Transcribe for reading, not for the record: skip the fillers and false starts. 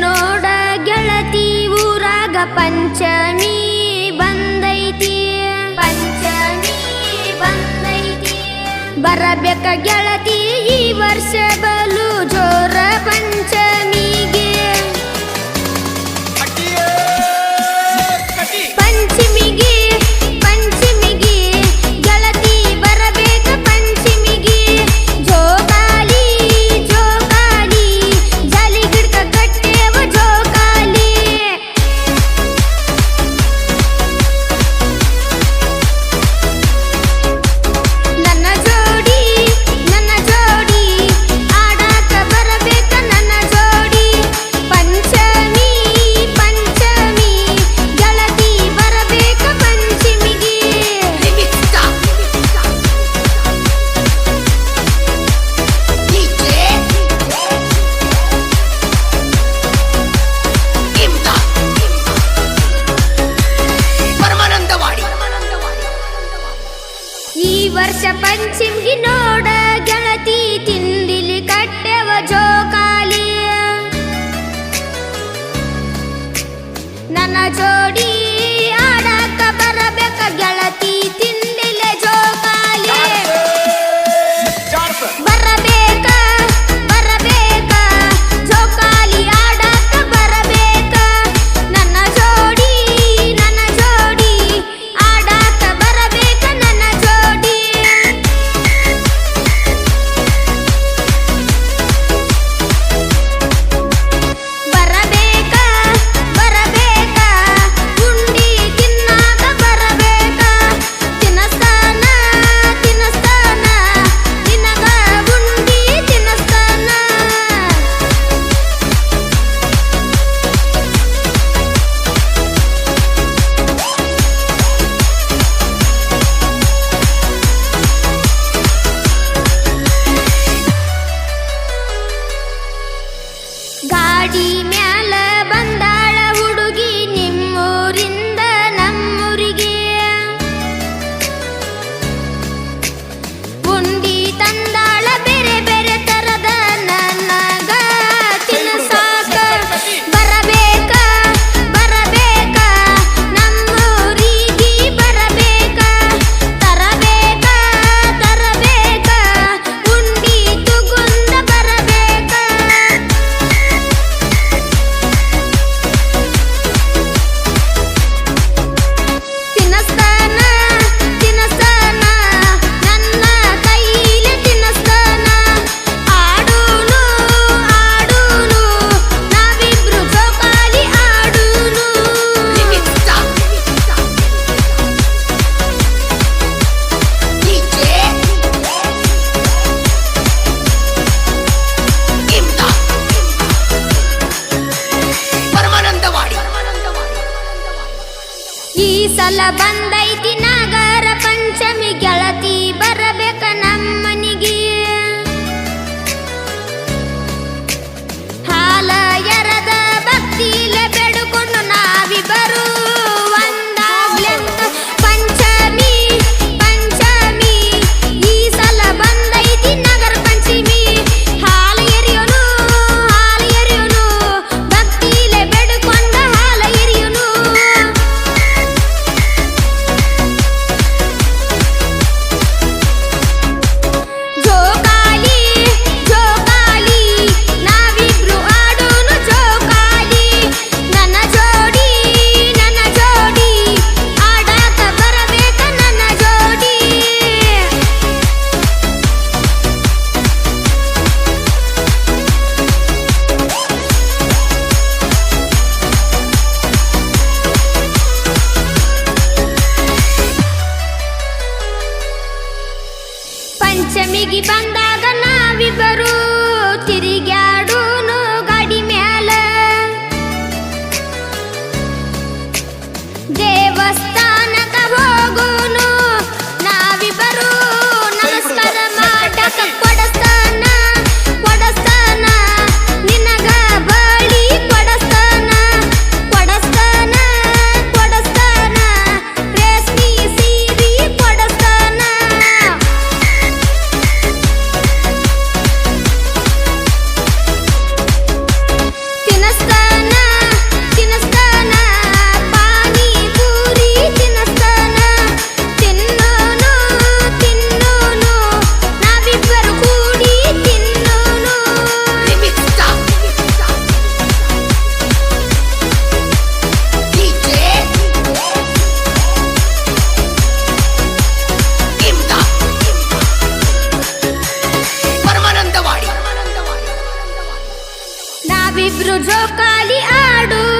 ನೋಡ ಗೆಳತಿ ಊರಾಗ ಪಂಚಮಿ ಬಂದೈತಿ ಬರಬೇಕ ಗೆಳತಿ ಈ ವರ್ಷ ಬಲು ಜೋರ ಪಂಚಮಿಗೆ ಪಂಚಮಿಗೆ ಗೆಳತಿ ಬರಬೇಕ ಪಂಚಮಿಗೆ ಜೋಕಾಲಿ ಜಾಲಿ ಗಿಡಕ ಕಟ್ಟೇವ ಜೋಕಾಲಿ ನನ್ನ ಜೋಡಿ ಆಡಾಕ ಬರಬೇಕ ನನ್ನ ಜೋಡಿ ಪಂಚಮಿ ಗೆಳತಿ ಬರಬೇಕ ಪಂಚಮಿಗೆ ಈ ವರ್ಷ ಪಂಚಮಿಗೆ ನೋಡ ಗೆಳತಿ ತಿಂಡಿಲಿ ಕಟ್ಟೆವ ಜೋಕಾಲಿ ನನ್ನ ಜೋಡಿ ಆಡಾಕ ಬರಬೇಕ ಗೆಳತಿ ತಿಂಡಿಲೆ ಜೋಕಾಲಿ ಬರಬೇಕ ಜೋಕಾಲಿ ಆಡಾಕ ಬರಬೇಕ ನನ್ನ ಜೋಡಿ ಆಡಾಕ ಬರಬೇಕ ನನ್ನ ಜೋಡಿ ಬರಬೇಕ ಉಂಡಿ ತಿನ್ನಾಕ ಬರಬೇಕ ತಿನ್ನಸ್ತಾನ ನಿನಗ ಉಂಡಿ ತಿನ್ನಸ್ತಾನ ಗಾಡಿ ಮ್ಯಾಲ ಬಂದಾಳ ಹುಡುಗಿ ನಿಮ್ಮೂರಿಂದ ನಮ್ಮೂರಿಗೆ ಉಂಡಿ ತಂದಾಳ ಬೇರೆ ಬೇರೆ ತರದ ನನಗ ತಿನ್ನಸಾಕ ಬರಬೇಕ ನಮ್ಮೂರಿಗೆ ಬರಬೇಕ ತರಬೇಕ ಉಂಡಿ ತುಗುಂದ ಬರಬೇಕ ತಿನ್ನಸ್ತಾನ ನನ್ನ ಕೈಲೆ ತಿನ್ನಸ್ತಾನ ಆಡೂನು ನಾವಿಬ್ರು ಜೋಕಾಲಿ ಆಡೂನು ಈ ಸಲ ಬಂದೈತಿ ನಾಗರ ಪಂಚಮಿ ಗೆಳತಿ ಬರಬೇಕ ನಮ್ಮನಿಗೆ ಹಾಲ ಎರದ ಭಕ್ತಿಲೆ ಬೇಡುಕೊಂಡು ನಾವಿಬ್ಬರು ಒಂದಾಗ್ಲೆಂತ ಪಂಚಮಿ ಈ ಸಲ ಬಂದೈತಿ ನಗರ ಪಂಚಮಿ ಹಾಲ ಎರಿಯೋನು ಭಕ್ತಿಲೆ ಬೇಡುಕೊಂಡ ಹಾಲ ಎರಿಯೋನು ಹಾಡು